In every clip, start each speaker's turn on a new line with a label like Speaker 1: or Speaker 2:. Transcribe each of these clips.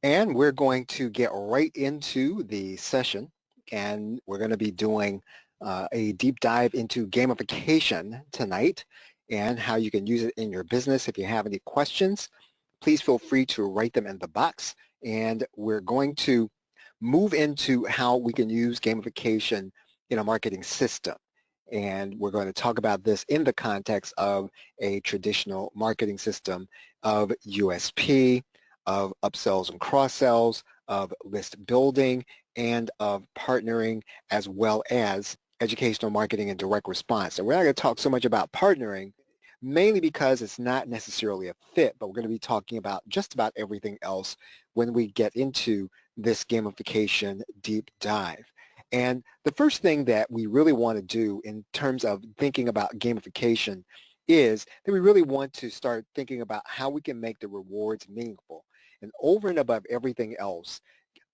Speaker 1: And we're going to get right into the session, and we're going to be doing a deep dive into gamification tonight and how you can use it in your business. If you have any questions, please feel free to write them in the box, and we're going to move into how we can use gamification in a marketing system. And we're going to talk about this in the context of a traditional marketing system of USP, of upsells and cross-sells, of list building, and of partnering, as well as educational marketing and direct response. And we're not going to talk so much about partnering, mainly because it's not necessarily a fit, but we're going to be talking about just about everything else when we get into this gamification deep dive. And the first thing that we really want to do in terms of thinking about gamification is that we really want to start thinking about how we can make the rewards meaningful. And over and above everything else,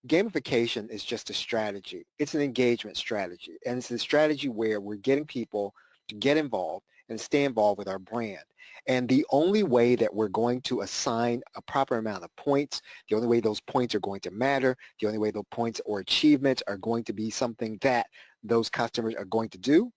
Speaker 1: gamification is just a strategy. It's an engagement strategy. And it's a strategy where we're getting people to get involved and stay involved with our brand. And the only way that we're going to assign a proper amount of points, the only way those points are going to matter, the only way those points or achievements are going to be something that those customers are going to do,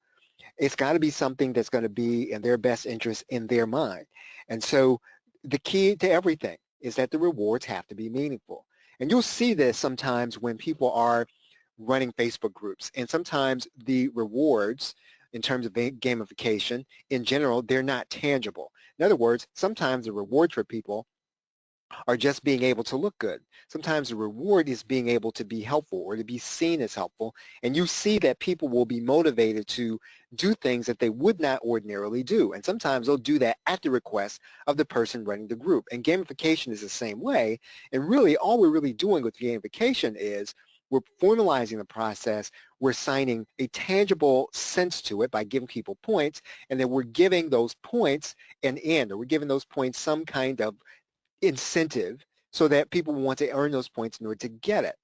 Speaker 1: it's got to be something that's going to be in their best interest in their mind. And so the key to everything is that the rewards have to be meaningful. And you'll see this sometimes when people are running Facebook groups. And sometimes the rewards in terms of gamification, in general, they're not tangible. In other words, sometimes the rewards for people are just being able to look good. Sometimes the reward is being able to be helpful or to be seen as helpful. And you see that people will be motivated to do things that they would not ordinarily do. And sometimes they'll do that at the request of the person running the group. And gamification is the same way. And really, all we're really doing with gamification is we're formalizing the process, we're assigning a tangible sense to it by giving people points, and then we're giving those points an end, or we're giving those points some kind of incentive so that people want to earn those points in order to get it.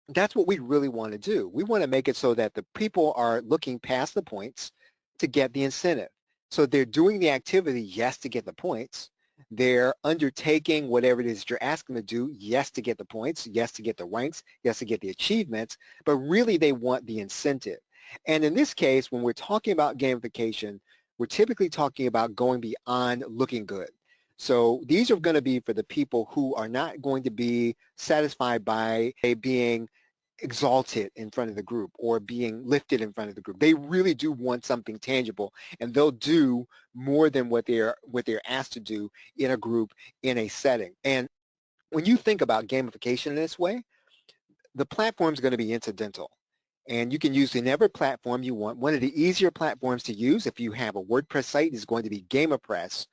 Speaker 1: That's what we really want to do. We want to make it so that the people are looking past the points to get the incentive. So they're doing the activity, yes, to get the points. They're undertaking whatever it is you're asking them to do, yes, to get the points, yes, to get the ranks, yes, to get the achievements, but really they want the incentive. And in this case, when we're talking about gamification, we're typically talking about going beyond looking good. So these are going to be for the people who are not going to be satisfied by being exalted in front of the group or being lifted in front of the group. They really do want something tangible, and they'll do more than what they're asked to do in a group, in a setting. And when you think about gamification in this way, the platform is going to be incidental. And you can use whatever platform you want. One of the easier platforms to use if you have a WordPress site is going to be GamerPress.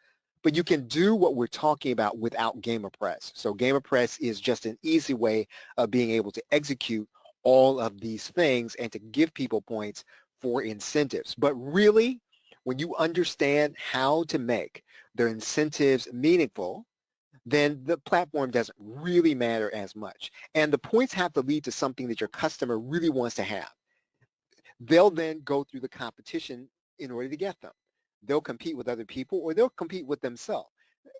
Speaker 1: But you can do what we're talking about without GamerPress. So GamerPress is just an easy way of being able to execute all of these things and to give people points for incentives. But really, when you understand how to make their incentives meaningful, then the platform doesn't really matter as much. And the points have to lead to something that your customer really wants to have. They'll then go through the competition in order to get them. They'll compete with other people or they'll compete with themselves.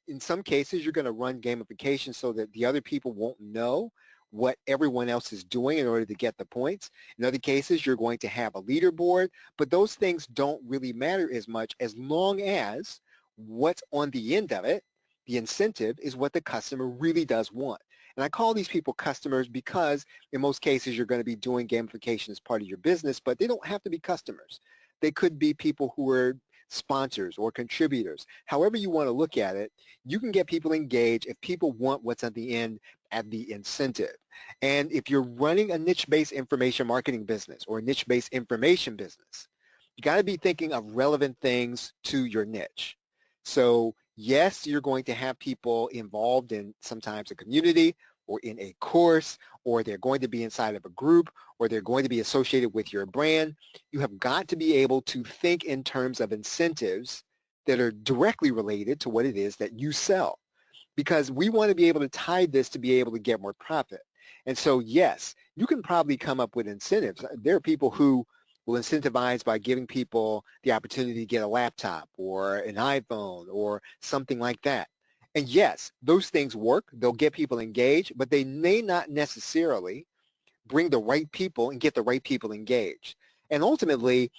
Speaker 1: In some cases, you're going to run gamification so that the other people won't know what everyone else is doing in order to get the points. In other cases, you're going to have a leaderboard, but those things don't really matter as much as long as what's on the end of it, the incentive, is what the customer really does want. And I call these people customers because in most cases you're going to be doing gamification as part of your business, but they don't have to be customers. They could be people who are sponsors or contributors. However you want to look at it, you can get people engaged if people want what's at the end at the incentive. And if you're running a niche-based information marketing business or a niche-based information business, you got to be thinking of relevant things to your niche. So yes, you're going to have people involved in sometimes a community or in a course, or they're going to be inside of a group, or they're going to be associated with your brand. You have got to be able to think in terms of incentives that are directly related to what it is that you sell, because we want to be able to tie this to be able to get more profit. And so yes, you can probably come up with incentives. There are people who will incentivize by giving people the opportunity to get a laptop or an iPhone or something like that. And yes, those things work. They'll get people engaged, but they may not necessarily bring the right people and get the right people engaged. And ultimately,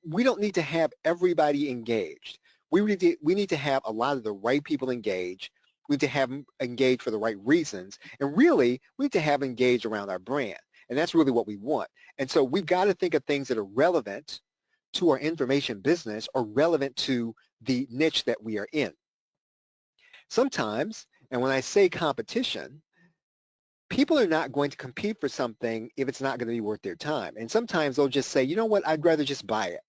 Speaker 1: we don't need to have everybody engaged. We need to have a lot of the right people engaged. We need to have them engaged for the right reasons. And really, we need to have engaged around our brand. And that's really what we want. And so we've got to think of things that are relevant to our information business or relevant to the niche that we are in. Sometimes, and when I say competition, people are not going to compete for something if it's not going to be worth their time. And sometimes they'll just say, you know what, I'd rather just buy it.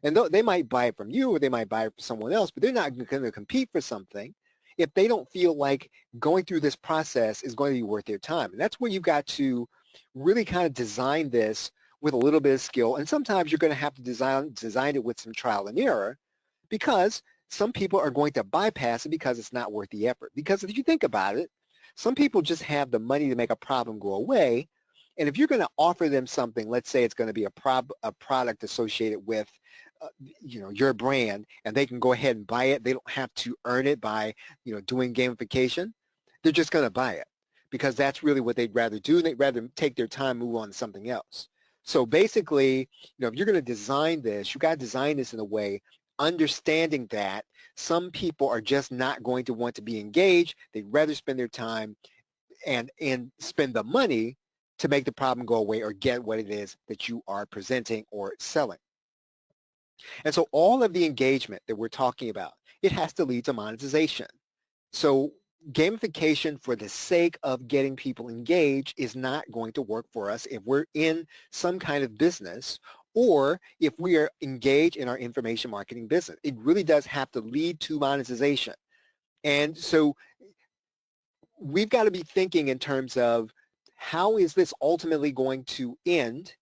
Speaker 1: And they might buy it from you or they might buy it from someone else, but they're not going to compete for something if they don't feel like going through this process is going to be worth their time. And that's where you've got to really kind of design this with a little bit of skill. And sometimes you're going to have to design it with some trial and error because some people are going to bypass it because it's not worth the effort. Because if you think about it, some people just have the money to make a problem go away. And if you're going to offer them something, let's say it's going to be a product associated with your brand, and they can go ahead and buy it. They don't have to earn it by doing gamification. They're just going to buy it because that's really what they'd rather do. They'd rather take their time, move on to something else. So basically, if you're going to design this, you got to design this in a way understanding that some people are just not going to want to be engaged. They'd rather spend their time and spend the money to make the problem go away or get what it is that you are presenting or selling. And so all of the engagement that we're talking about, it has to lead to monetization. So gamification for the sake of getting people engaged is not going to work for us if we're in some kind of business or if we are engaged in our information marketing business. It really does have to lead to monetization. And so we've got to be thinking in terms of how is this ultimately going to end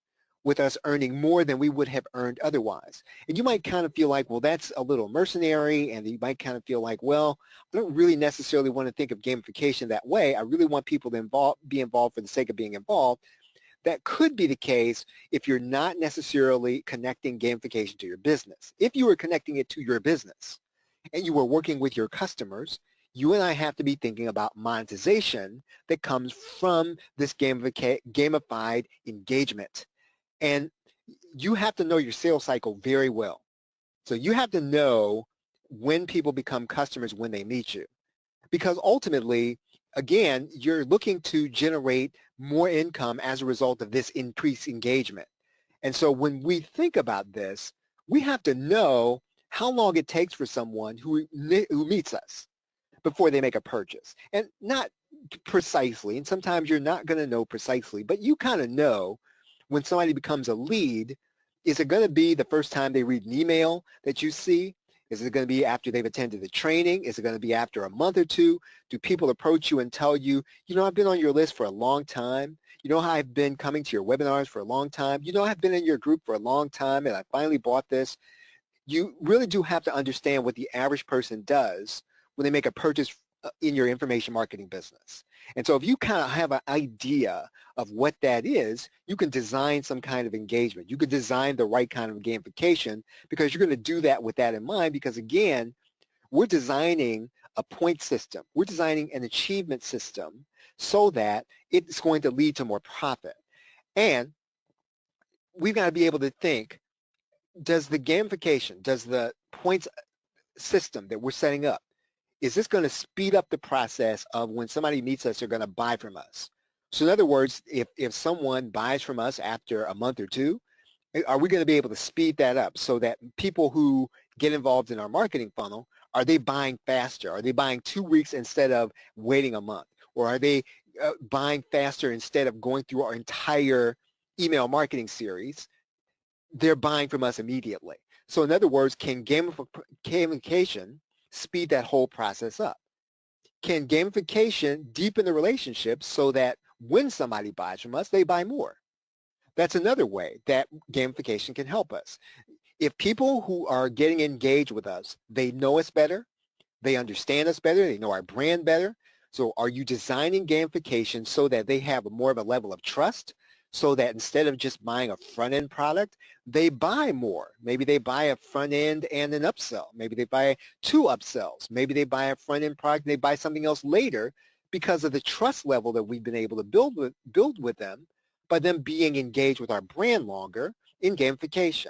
Speaker 1: with us earning more than we would have earned otherwise. And you might kind of feel like, well, that's a little mercenary, and you might kind of feel like, well, I don't really necessarily want to think of gamification that way. I really want people to be involved for the sake of being involved. That could be the case if you're not necessarily connecting gamification to your business. If you were connecting it to your business and you were working with your customers, you and I have to be thinking about monetization that comes from this gamified engagement. And you have to know your sales cycle very well. So you have to know when people become customers when they meet you. Because ultimately, again, you're looking to generate more income as a result of this increased engagement. And so when we think about this, we have to know how long it takes for someone who meets us before they make a purchase. And not precisely, and sometimes you're not going to know precisely, but you kind of know when somebody becomes a lead. Is it going to be the first time they read an email that you see? Is it going to be after they've attended the training? Is it going to be after a month or two? Do people approach you and tell you, I've been on your list for a long time. I've been coming to your webinars for a long time. I've been in your group for a long time and I finally bought this. You really do have to understand what the average person does when they make a purchase in your information marketing business. And so if you kind of have an idea of what that is, you can design some kind of engagement. You could design the right kind of gamification because you're going to do that with that in mind because, again, we're designing a point system. We're designing an achievement system so that it's going to lead to more profit. And we've got to be able to think, does the gamification, does the points system that we're setting up, is this going to speed up the process of when somebody meets us, they're going to buy from us? So in other words, if someone buys from us after a month or two, are we going to be able to speed that up so that people who get involved in our marketing funnel, are they buying faster? Are they buying 2 weeks instead of waiting a month? Or are they buying faster instead of going through our entire email marketing series? They're buying from us immediately. So in other words, can gamification speed that whole process up? Can gamification deepen the relationship so that when somebody buys from us, they buy more? That's another way that gamification can help us. If people who are getting engaged with us, they know us better, they understand us better, they know our brand better. So are you designing gamification so that they have more of a level of trust, so that instead of just buying a front-end product, they buy more. Maybe they buy a front-end and an upsell. Maybe they buy 2 upsells. Maybe they buy a front-end product and they buy something else later because of the trust level that we've been able to build with them by them being engaged with our brand longer in gamification.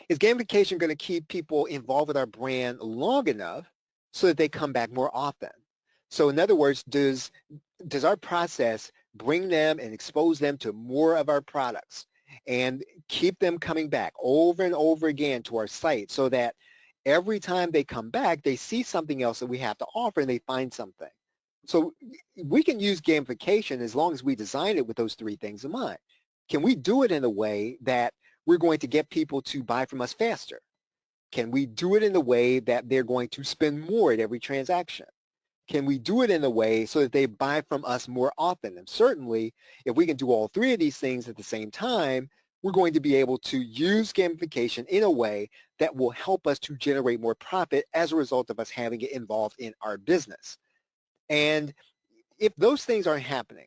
Speaker 1: Is gamification going to keep people involved with our brand long enough so that they come back more often? So in other words, does our process bring them and expose them to more of our products and keep them coming back over and over again to our site so that every time they come back, they see something else that we have to offer and they find something? So we can use gamification as long as we design it with those 3 things in mind. Can we do it in a way that we're going to get people to buy from us faster? Can we do it in a way that they're going to spend more at every transaction? Can we do it in a way so that they buy from us more often? And certainly, if we can do all 3 of these things at the same time, we're going to be able to use gamification in a way that will help us to generate more profit as a result of us having it involved in our business. And if those things aren't happening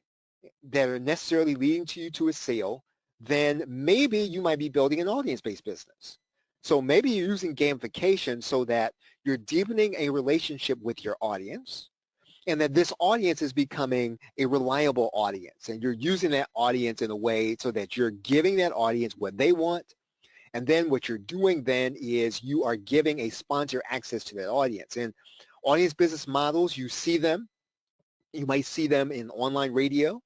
Speaker 1: that are necessarily leading to you to a sale, then maybe you might be building an audience-based business. So maybe you're using gamification so that you're deepening a relationship with your audience and that this audience is becoming a reliable audience, and you're using that audience in a way so that you're giving that audience what they want. And then what you're doing then is you are giving a sponsor access to that audience. And audience business models, you see them. You might see them in online radio.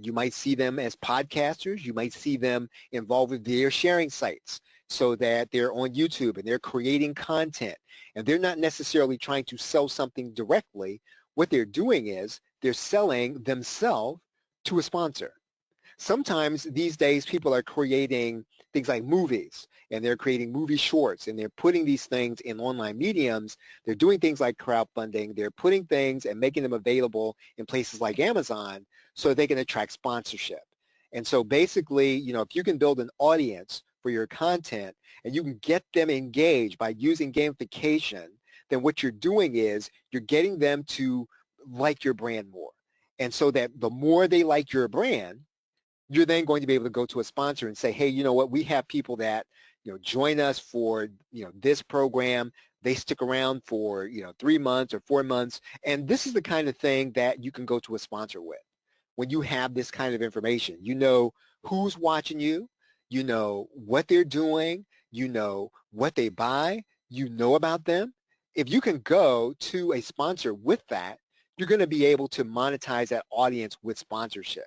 Speaker 1: You might see them as podcasters. You might see them involved with their sharing sites so that they're on YouTube and they're creating content. And they're not necessarily trying to sell something directly. What they're doing is they're selling themselves to a sponsor. Sometimes these days people are creating things like movies, and they're creating movie shorts, and they're putting these things in online mediums. They're doing things like crowdfunding. They're putting things and making them available in places like Amazon so they can attract sponsorship. And so basically, if you can build an audience for your content and you can get them engaged by using gamification, then what you're doing is you're getting them to like your brand more. And so that the more they like your brand, you're then going to be able to go to a sponsor and say, hey, you know what, we have people that, join us for, this program. They stick around for, 3 months or 4 months. And this is the kind of thing that you can go to a sponsor with. When you have this kind of information, you know who's watching you, you know what they're doing, you know what they buy, you know about them. If you can go to a sponsor with that, you're going to be able to monetize that audience with sponsorship.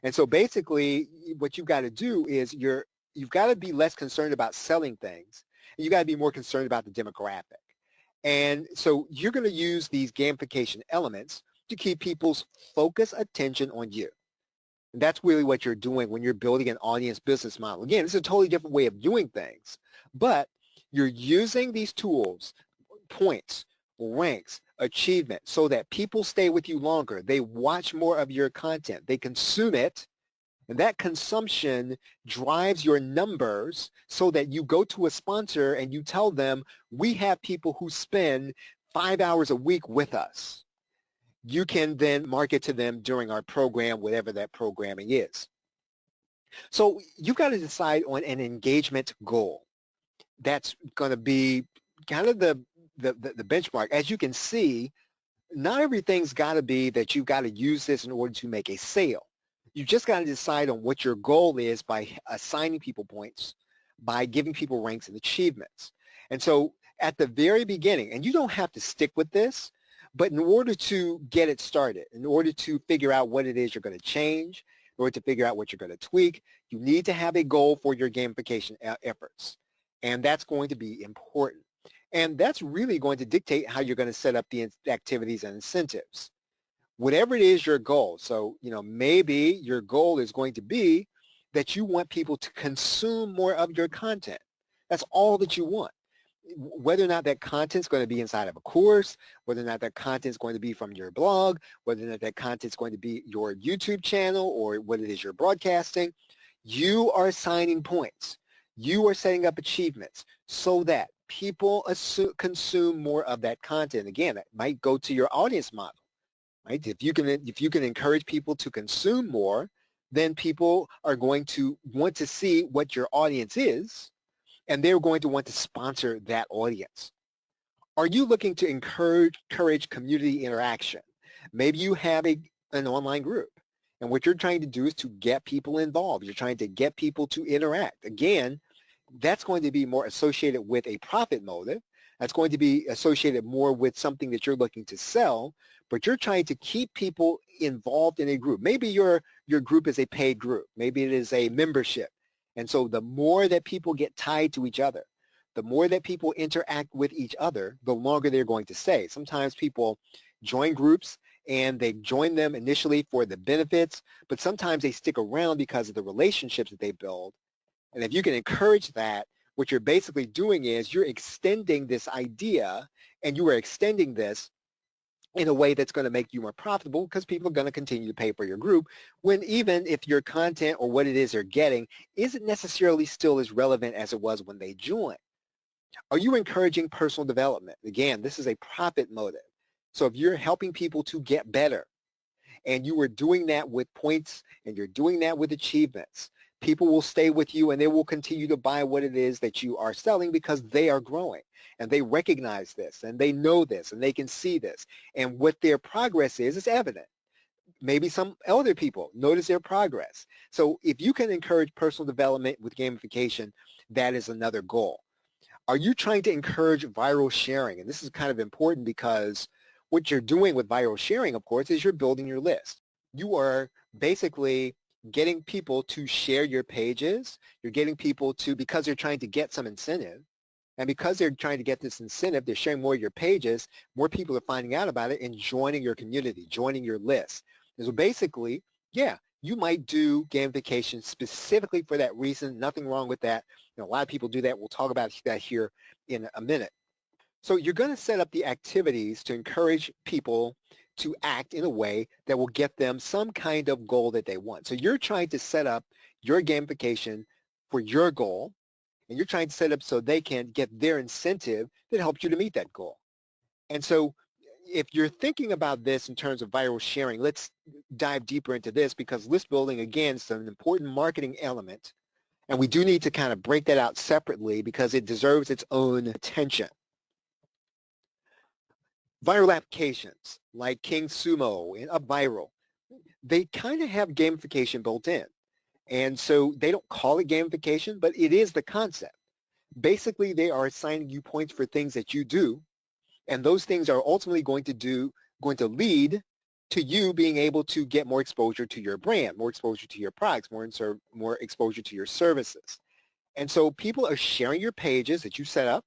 Speaker 1: And so basically what you've got to do is you've got to be less concerned about selling things, and you got to be more concerned about the demographic. And so you're going to use these gamification elements to keep people's focus attention on you. And that's really what you're doing when you're building an audience business model. Again, it's a totally different way of doing things, but you're using these tools, points, ranks, achievement, so that people stay with you longer. They watch more of your content. They consume it. And that consumption drives your numbers so that you go to a sponsor and you tell them, we have people who spend 5 hours a week with us. You can then market to them during our program, whatever that programming is. So you've got to decide on an engagement goal. That's going to be kind of the benchmark. As you can see, not everything's got to be that you've got to use this in order to make a sale. You just got to decide on what your goal is by assigning people points, by giving people ranks and achievements. And so at the very beginning, and you don't have to stick with this, but in order to get it started, in order to figure out what it is you're going to change, in order to figure out what you're going to tweak, you need to have a goal for your gamification efforts. And that's going to be important. And that's really going to dictate how you're going to set up the activities and incentives. Whatever it is your goal. So, maybe your goal is going to be that you want people to consume more of your content. That's all that you want. Whether or not that content's going to be inside of a course, whether or not that content's going to be from your blog, whether or not that content's going to be your YouTube channel, or what it is you're broadcasting, you are assigning points. You are setting up achievements so that people consume more of that content. Again, that might go to your audience model, right? If you can encourage people to consume more, then people are going to want to see what your audience is, and they're going to want to sponsor that audience. Are you looking to encourage community interaction? Maybe you have an online group, and what you're trying to do is to get people involved. You're trying to get people to interact. Again, that's going to be more associated with a profit motive. That's going to be associated more with something that you're looking to sell, but you're trying to keep people involved in a group. Maybe your group is a paid group. Maybe it is a membership. And so the more that people get tied to each other, the more that people interact with each other, the longer they're going to stay. Sometimes people join groups and they join them initially for the benefits, but sometimes they stick around because of the relationships that they build. And if you can encourage that, what you're basically doing is you're extending this idea, and you are extending this in a way that's going to make you more profitable, because people are going to continue to pay for your group, when even if your content or what it is they're getting isn't necessarily still as relevant as it was when they joined. Are you encouraging personal development? Again, this is a profit motive. So if you're helping people to get better, and you are doing that with points, and you're doing that with achievements, people will stay with you, and they will continue to buy what it is that you are selling, because they are growing, and they recognize this, and they know this, and they can see this, and what their progress is evident. Maybe some elder people notice their progress. So if you can encourage personal development with gamification, that is another goal. Are you trying to encourage viral sharing? And this is kind of important, because what you're doing with viral sharing, of course, is you're building your list. You are basically getting people to share your pages. You're getting people to, because they're trying to get some incentive, and because they're trying to get this incentive, they're sharing more of your pages, more people are finding out about it and joining your community, joining your list. And so basically, yeah, you might do gamification specifically for that reason. Nothing wrong with that. A lot of people do that. We'll talk about that here in a minute. So you're going to set up the activities to encourage people to act in a way that will get them some kind of goal that they want. So you're trying to set up your gamification for your goal, and you're trying to set up so they can get their incentive that helps you to meet that goal. And so if you're thinking about this in terms of viral sharing, let's dive deeper into this, because list building, again, is an important marketing element. And we do need to kind of break that out separately, because it deserves its own attention. Viral applications like King Sumo and UpViral, they kind of have gamification built in. And so they don't call it gamification, but it is the concept. Basically, they are assigning you points for things that you do, and those things are ultimately going to lead to you being able to get more exposure to your brand, more exposure to your products, more exposure to your services. And so people are sharing your pages that you set up,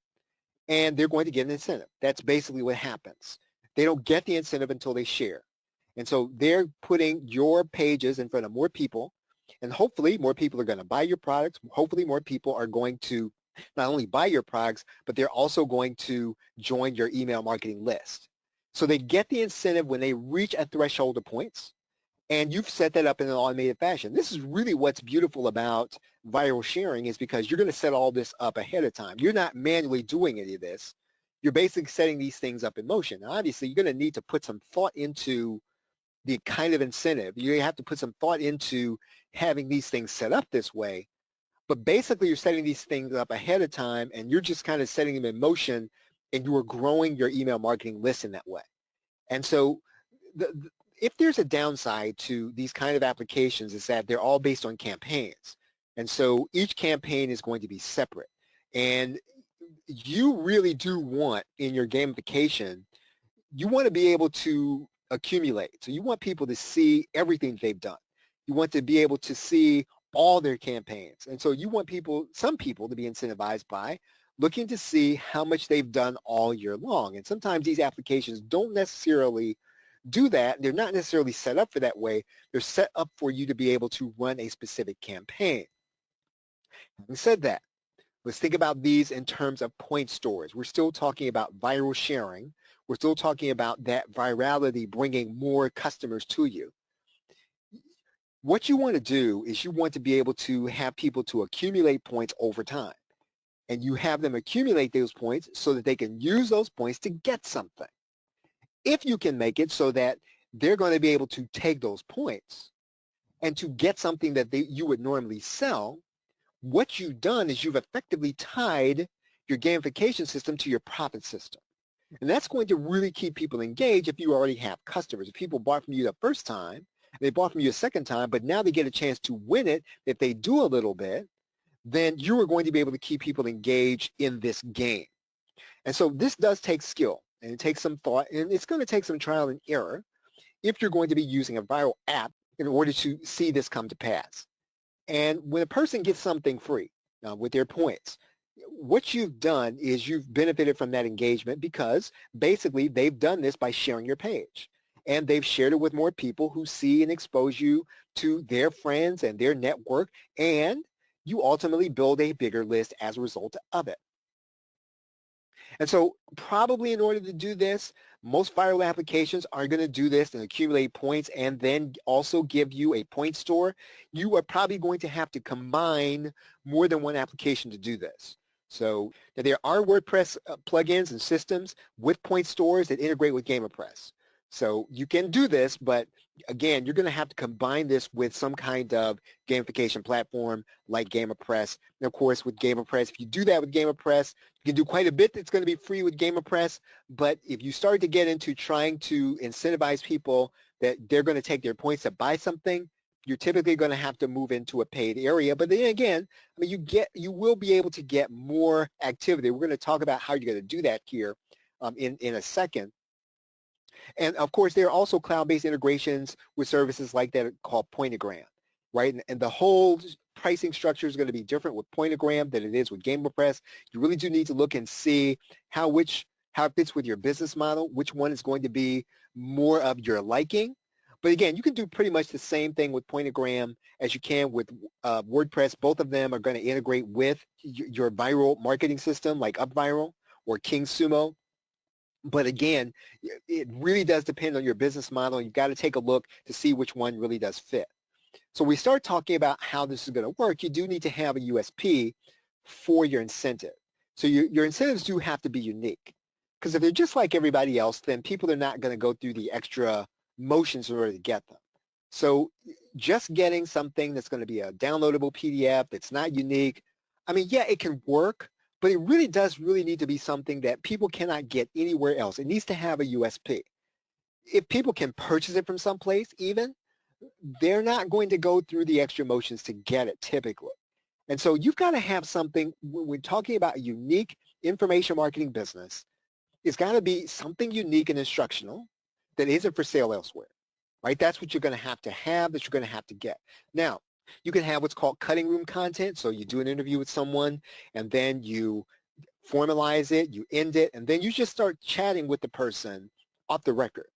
Speaker 1: and they're going to get an incentive. That's basically what happens. They don't get the incentive until they share. And so they're putting your pages in front of more people, and hopefully more people are going to buy your products. Hopefully more people are going to not only buy your products, but they're also going to join your email marketing list. So they get the incentive when they reach a threshold of points, and you've set that up in an automated fashion. This is really what's beautiful about viral sharing, is because you're going to set all this up ahead of time. You're not manually doing any of this. You're basically setting these things up in motion. Now, obviously, you're going to need to put some thought into the kind of incentive. You have to put some thought into having these things set up this way. But basically, you're setting these things up ahead of time, and you're just kind of setting them in motion, and you are growing your email marketing list in that way. And so if there's a downside to these kind of applications, is that they're all based on campaigns. And so each campaign is going to be separate. And you really do want, in your gamification, you want to be able to accumulate. So you want people to see everything they've done. You want to be able to see all their campaigns. And so you want some people to be incentivized by looking to see how much they've done all year long. And sometimes these applications don't necessarily do that. They're not necessarily set up for that way. They're set up for you to be able to run a specific campaign. Having said that, let's think about these in terms of point stores. We're still talking about viral sharing. We're still talking about that virality bringing more customers to you. What you want to do is you want to be able to have people to accumulate points over time. And you have them accumulate those points so that they can use those points to get something. If you can make it so that they're going to be able to take those points and to get something that you would normally sell, what you've done is you've effectively tied your gamification system to your profit system. And that's going to really keep people engaged if you already have customers. If people bought from you the first time, they bought from you a second time, but now they get a chance to win it if they do a little bit, then you are going to be able to keep people engaged in this game. And so this does take skill, and it takes some thought, and it's going to take some trial and error if you're going to be using a viral app in order to see this come to pass. And when a person gets something free with their points, what you've done is you've benefited from that engagement because basically they've done this by sharing your page. And they've shared it with more people who see and expose you to their friends and their network, and you ultimately build a bigger list as a result of it. And so probably in order to do this, most viral applications are going to do this and accumulate points and then also give you a point store. You are probably going to have to combine more than one application to do this. So there are WordPress plugins and systems with point stores that integrate with GamePress. So you can do this, but again, you're going to have to combine this with some kind of gamification platform like GamePress. And of course, with GamePress, if you do that with GamePress, you can do quite a bit that's going to be free with GamePress. But if you start to get into trying to incentivize people that they're going to take their points to buy something, you're typically going to have to move into a paid area. But then again, I mean, you will be able to get more activity. We're going to talk about how you're going to do that here in a second. And of course, there are also cloud-based integrations with services like that called Pointogram, right? And the whole pricing structure is going to be different with Pointogram than it is with GamePress. You really do need to look and see how it fits with your business model, which one is going to be more of your liking. But again, you can do pretty much the same thing with Pointogram as you can with WordPress. Both of them are going to integrate with your viral marketing system like UpViral or KingSumo. But again, it really does depend on your business model. You've got to take a look to see which one really does fit. So we start talking about how this is going to work. You do need to have a USP for your incentive. So your incentives do have to be unique. Because if they're just like everybody else, then people are not going to go through the extra motions in order to get them. So just getting something that's going to be a downloadable PDF that's not unique, I mean, yeah, it can work, but it really does need to be something that people cannot get anywhere else. It needs to have a USP. If people can purchase it from someplace even, they're not going to go through the extra motions to get it typically. And so you've got to have something, when we're talking about a unique information marketing business, it's got to be something unique and instructional that isn't for sale elsewhere, right? That's what you're going to have, that you're going to have to get. Now, you can have what's called cutting room content. So you do an interview with someone and then you formalize it, you end it, and then you just start chatting with the person off the record.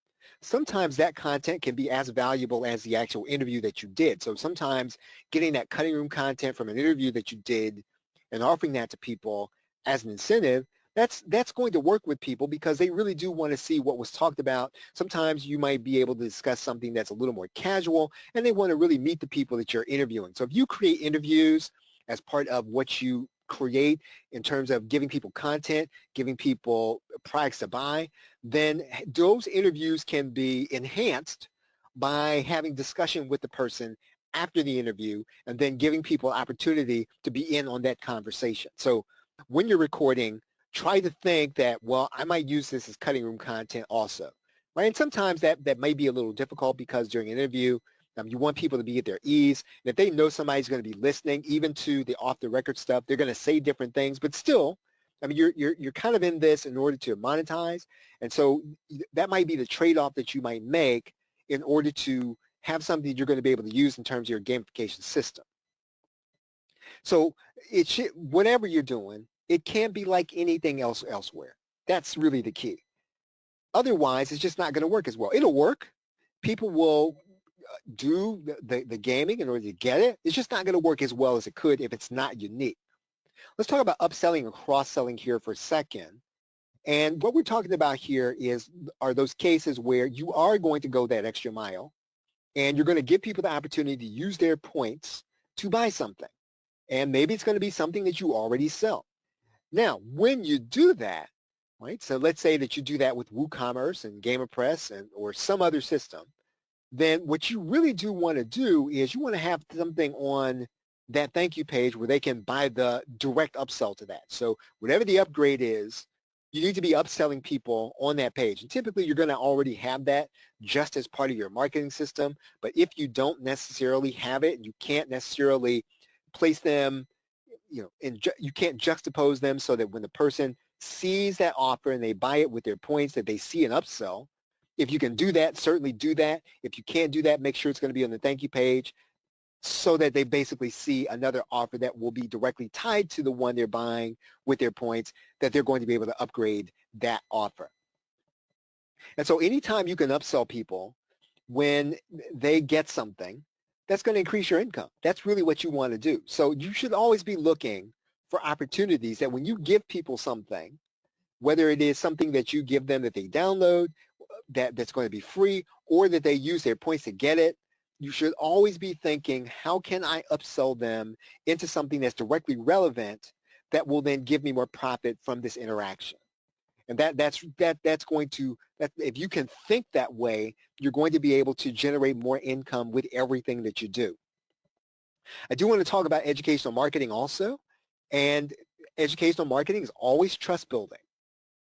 Speaker 1: Sometimes that content can be as valuable as the actual interview that you did. So sometimes getting that cutting room content from an interview that you did and offering that to people as an incentive, that's going to work with people because they really do want to see what was talked about. Sometimes you might be able to discuss something that's a little more casual, and they want to really meet the people that you're interviewing. So if you create interviews as part of what you create in terms of giving people content, giving people products to buy, then those interviews can be enhanced by having discussion with the person after the interview and then giving people opportunity to be in on that conversation. So when you're recording, try to think that, well, I might use this as cutting room content also, right? And sometimes that may be a little difficult because during an interview, you want people to be at their ease. And if they know somebody's going to be listening, even to the off-the-record stuff, they're going to say different things. But still, I mean, you're kind of in this in order to monetize. And so that might be the trade-off that you might make in order to have something you're going to be able to use in terms of your gamification system. So whatever you're doing, it can't be like anything else elsewhere. That's really the key. Otherwise, it's just not going to work as well. It'll work. People will do the gaming in order to get it. It's just not going to work as well as it could if it's not unique. Let's talk about upselling and cross-selling here for a second. And what we're talking about here are those cases where you are going to go that extra mile and you're going to give people the opportunity to use their points to buy something. And maybe it's going to be something that you already sell. Now, when you do that, right, so let's say that you do that with WooCommerce and GamePress or some other system, then what you really do want to do is you want to have something on that thank you page where they can buy the direct upsell to that. So whatever the upgrade is, you need to be upselling people on that page. And typically you're going to already have that just as part of your marketing system. But if you don't necessarily have it, you can't necessarily place them, you can't juxtapose them so that when the person sees that offer and they buy it with their points, that they see an upsell. If you can do that, certainly do that. If you can't do that, make sure it's going to be on the thank you page so that they basically see another offer that will be directly tied to the one they're buying with their points, that they're going to be able to upgrade that offer. And so anytime you can upsell people when they get something, that's going to increase your income. That's really what you want to do. So you should always be looking for opportunities that when you give people something, whether it is something that you give them that they download, that's going to be free, or that they use their points to get it, you should always be thinking, how can I upsell them into something that's directly relevant that will then give me more profit from this interaction? And that's going to, if you can think that way, you're going to be able to generate more income with everything that you do. I do want to talk about educational marketing also. And educational marketing is always trust building.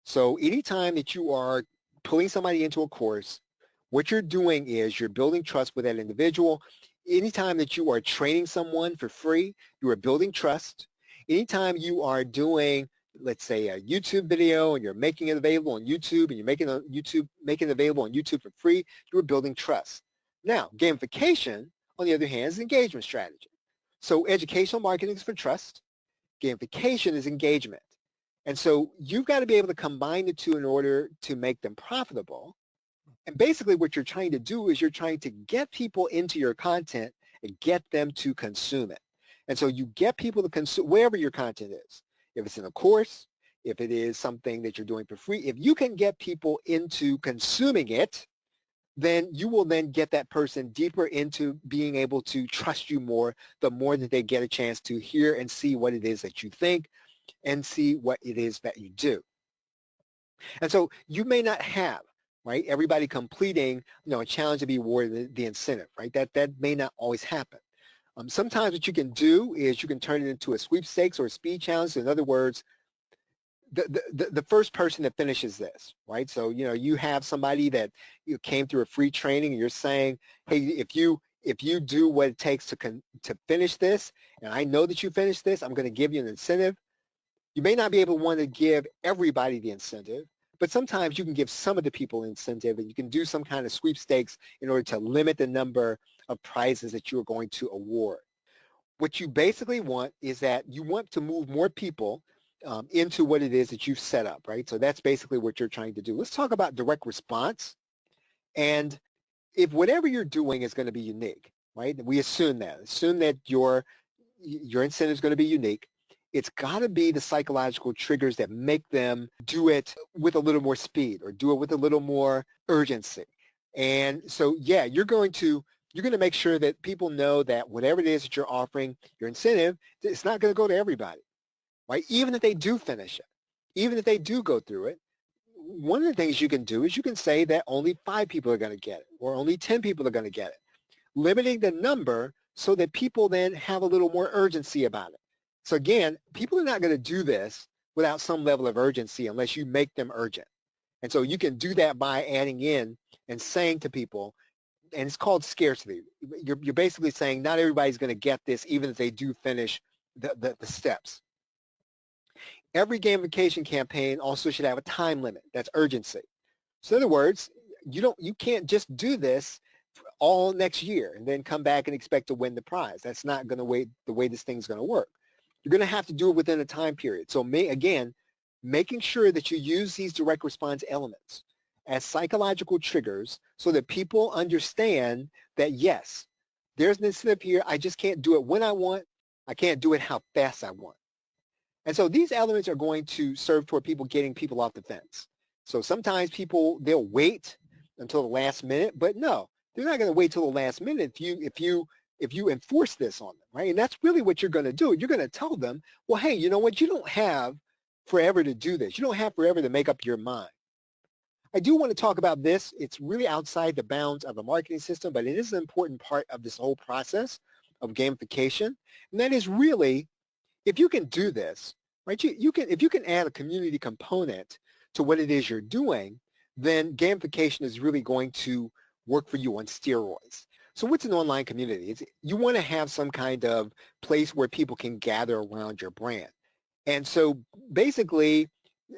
Speaker 1: So anytime that you are pulling somebody into a course, what you're doing is you're building trust with that individual. Anytime that you are training someone for free, you are building trust. Anytime you are doing, let's say, a YouTube video and you're making it available on YouTube and you're making it available on YouTube for free, you're building trust. Now, gamification, on the other hand, is engagement strategy. So educational marketing is for trust. Gamification is engagement. And so you've got to be able to combine the two in order to make them profitable. And basically what you're trying to do is you're trying to get people into your content and get them to consume it. And so you get people to consume wherever your content is. If it's in a course, if it is something that you're doing for free, if you can get people into consuming it, then you will then get that person deeper into being able to trust you more, the more that they get a chance to hear and see what it is that you think and see what it is that you do. And so you may not have, right, everybody completing, a challenge to be awarded the incentive, right? That may not always happen. Sometimes what you can do is you can turn it into a sweepstakes or a speed challenge. In other words, the first person that finishes this, right? So, you have somebody that came through a free training and you're saying, hey, if you do what it takes to finish this, and I know that you finished this, I'm going to give you an incentive. You may not be able to want to give everybody the incentive, but sometimes you can give some of the people an incentive and you can do some kind of sweepstakes in order to limit the number of prizes that you're going to award. What you basically want is that you want to move more people into what it is that you've set up, right? So that's basically what you're trying to do. Let's talk about direct response. And if whatever you're doing is going to be unique, right? We assume that your incentive is going to be unique. It's got to be the psychological triggers that make them do it with a little more speed or do it with a little more urgency. And so, yeah, you're going to make sure that people know that whatever it is that you're offering, your incentive, it's not going to go to everybody, right? Even if they do finish it, even if they do go through it, one of the things you can do is you can say that only 5 people are going to get it or only 10 people are going to get it, limiting the number so that people then have a little more urgency about it. So again, people are not going to do this without some level of urgency unless you make them urgent. And so you can do that by adding in and saying to people, and it's called scarcity. You're basically saying not everybody's going to get this even if they do finish the steps. Every gamification campaign also should have a time limit. That's urgency. So in other words, you can't just do this all next year and then come back and expect to win the prize. That's not going to the way this thing's going to work. You're going to have to do it within a time period. So again, making sure that you use these direct response elements as psychological triggers so that people understand that, yes, there's an incentive here. I just can't do it when I want. I can't do it how fast I want. And so these elements are going to serve toward getting people off the fence. So sometimes they'll wait until the last minute, but no, they're not going to wait till the last minute if you enforce this on them, right? And that's really what you're going to do. You're going to tell them, well, hey, you know what? You don't have forever to do this. You don't have forever to make up your mind. I do want to talk about this. It's really outside the bounds of a marketing system, but it is an important part of this whole process of gamification. And that is really, if you can do this, right, you can, if you can add a community component to what it is you're doing, then gamification is really going to work for you on steroids. So what's an online community? You want to have some kind of place where people can gather around your brand. And so basically,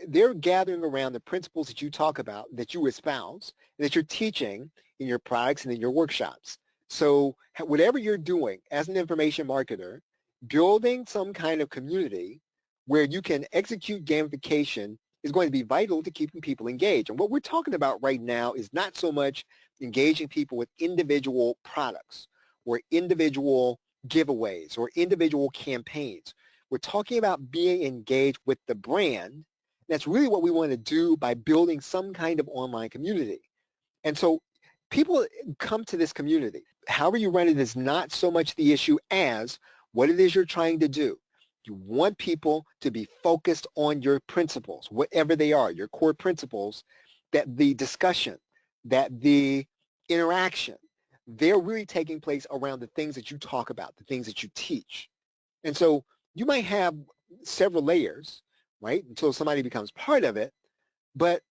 Speaker 1: they're gathering around the principles that you talk about, that you espouse, that you're teaching in your products and in your workshops. So whatever you're doing as an information marketer, building some kind of community where you can execute gamification is going to be vital to keeping people engaged. And what we're talking about right now is not so much engaging people with individual products or individual giveaways or individual campaigns. We're talking about being engaged with the brand. That's really what we want to do by building some kind of online community. And so people come to this community. However you run it is not so much the issue as what it is you're trying to do. You want people to be focused on your principles, whatever they are, your core principles, that the discussion, that the interaction, they're really taking place around the things that you talk about, the things that you teach. And so you might have several layers, right, until somebody becomes part of it. But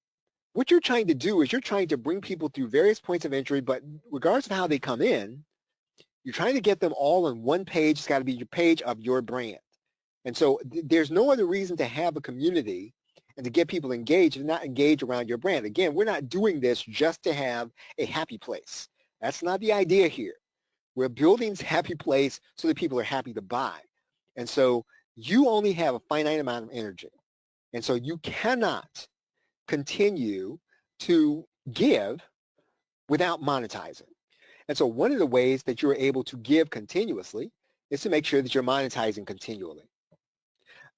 Speaker 1: what you're trying to do is you're trying to bring people through various points of entry, but regardless of how they come in, you're trying to get them all on one page. It's got to be your page of your brand. And so there's no other reason to have a community and to get people engaged and not engage around your brand. Again, we're not doing this just to have a happy place. That's not the idea here. We're building this happy place so that people are happy to buy. And so you only have a finite amount of energy. And so you cannot continue to give without monetizing. And so one of the ways that you're able to give continuously is to make sure that you're monetizing continually.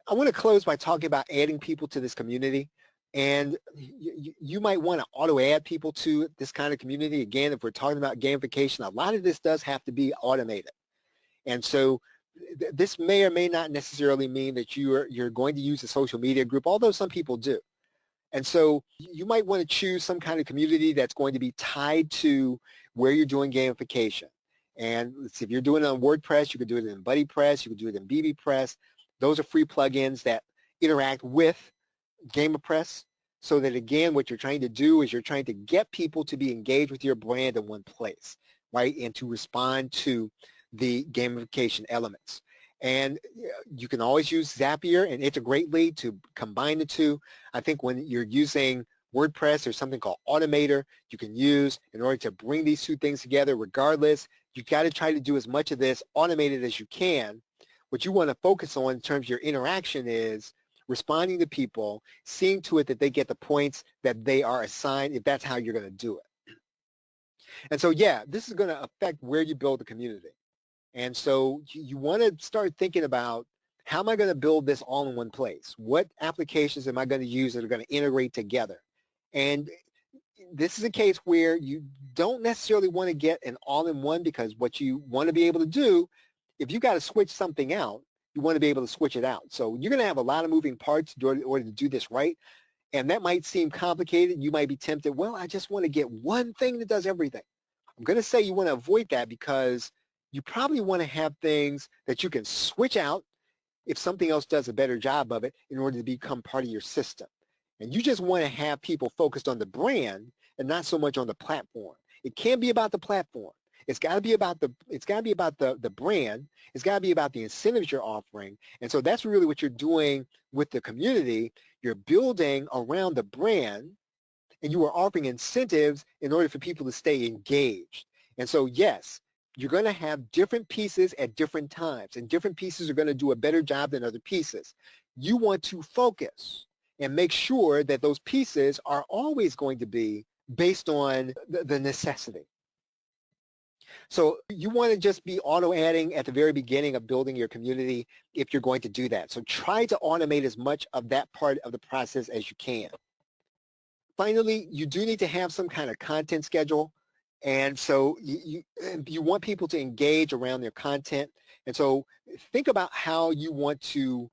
Speaker 1: I want to close by talking about adding people to this community. And you might want to auto-add people to this kind of community. Again, if we're talking about gamification, a lot of this does have to be automated. And so this may or may not necessarily mean that you're going to use a social media group, although some people do. And so you might want to choose some kind of community that's going to be tied to where you're doing gamification. And let's see, if you're doing it on WordPress, you could do it in BuddyPress, you could do it in BBPress. Those are free plugins that interact with GamerPress, so that, again, what you're trying to do is you're trying to get people to be engaged with your brand in one place, right, and to respond to the gamification elements. And you can always use Zapier and Integrately to combine the two. I think when you're using WordPress, there's something called Automator you can use in order to bring these two things together. Regardless, you've got to try to do as much of this automated as you can. What you want to focus on in terms of your interaction is responding to people, seeing to it that they get the points that they are assigned, if that's how you're going to do it. And so, yeah, this is going to affect where you build the community. And so you want to start thinking about, how am I going to build this all in one place? What applications am I going to use that are going to integrate together? And this is a case where you don't necessarily want to get an all-in-one, because what you want to be able to do, if you got to switch something out, you want to be able to switch it out. So you're going to have a lot of moving parts in order to do this right. And that might seem complicated. You might be tempted, well, I just want to get one thing that does everything. I'm going to say you want to avoid that, because you probably want to have things that you can switch out if something else does a better job of it in order to become part of your system. And you just want to have people focused on the brand and not so much on the platform. It can't be about the platform. It's got to be about the brand. It's got to be about the incentives you're offering. And so that's really what you're doing with the community. You're building around the brand, and you are offering incentives in order for people to stay engaged. And so, yes, you're going to have different pieces at different times, and different pieces are going to do a better job than other pieces. You want to focus and make sure that those pieces are always going to be based on the necessity. So you want to just be auto-adding at the very beginning of building your community if you're going to do that. So try to automate as much of that part of the process as you can. Finally, you do need to have some kind of content schedule. And so you want people to engage around their content. And so think about how you want to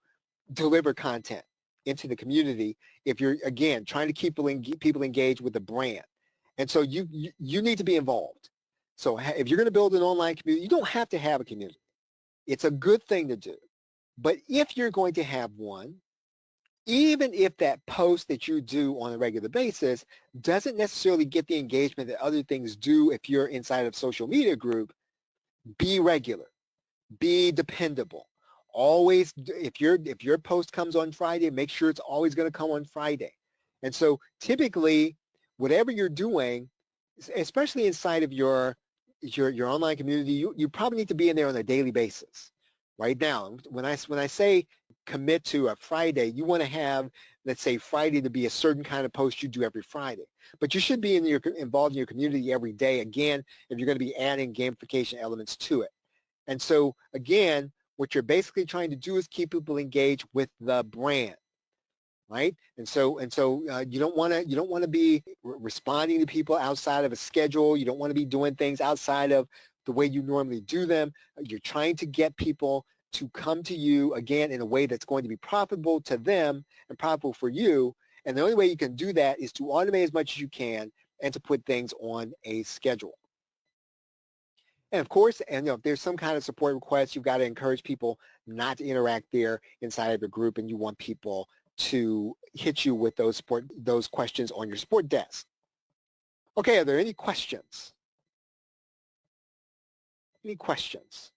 Speaker 1: deliver content into the community if you're, again, trying to keep people engaged with the brand. And so you need to be involved. So if you're going to build an online community, you don't have to have a community. It's a good thing to do. But if you're going to have one, even if that post that you do on a regular basis doesn't necessarily get the engagement that other things do if you're inside of a social media group, be regular, be dependable. Always, if your post comes on Friday, make sure it's always going to come on Friday. And so typically, whatever you're doing, especially inside of your online community, you probably need to be in there on a daily basis. Right now, when I say commit to a Friday, you want to have, let's say, Friday to be a certain kind of post you do every Friday. But you should be involved in your community every day, again, if you're going to be adding gamification elements to it. And so, again, what you're basically trying to do is keep people engaged with the brand, right? And so you don't want to be responding to people outside of a schedule. You don't want to be doing things outside of the way you normally do them. You're trying to get people to come to you, again, in a way that's going to be profitable to them and profitable for you. And the only way you can do that is to automate as much as you can and to put things on a schedule. And of course, and if there's some kind of support request, you've got to encourage people not to interact there inside of your group, and you want people to hit you with those questions on your support desk. Okay, are there any questions? Any questions?